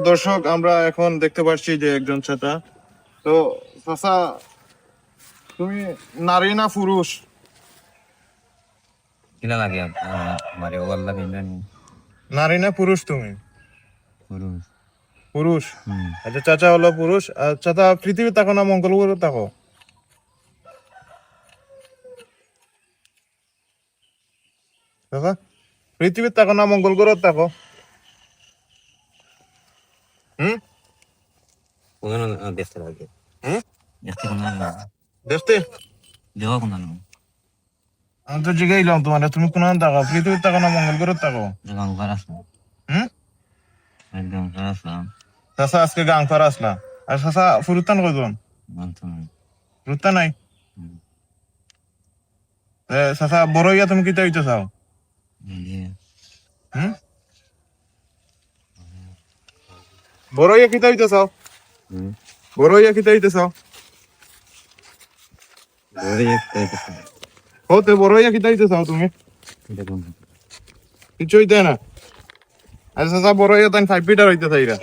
দর্শক আমরা এখন দেখতে পাচ্ছি যে একজন চাচা। তো চাচা, তুমি নারী না পুরুষ? কিলা লাগে আমারে ওয়াল্লা বিন্দানি নারী না পুরুষ তুমি? পুরুষ। পুরুষ। আচ্ছা, চাচা হলো পুরুষ। আর চাচা পৃথিবী থাকো না মঙ্গল গ্রহে থাকো? চাচা পৃথিবীর থাকো না মঙ্গল গ্রহে থাকো? কোন দেখতে লাগে হুম? দেখতে কোন দেখতে দেওয়া কোন আমি তো জিগাইলাম তোমার, তুমি কোন থাকো? পৃথিবীর থাকো না মঙ্গল গ্রহে থাকো? গান করা আছে হুম? একদম করা আছে চাচা আজকে গান করা আসলা। আর চাচা ফুরুতান কজন? মানতো না ফুরুতা নাই? চাচা বড় হইয়া তুমি কিতা হইতে চাও? হুম? বড় হইয়া কিতা হইতে চাও? বড় হইয়া কিতা হইতে চাও? হতে বড় হইয়া কিতা হইতে চাও তুমি? কিছু হইতে না? আচ্ছা চাচা বড় হইয়া তাই 5 ফিটার হইতে চাইরা?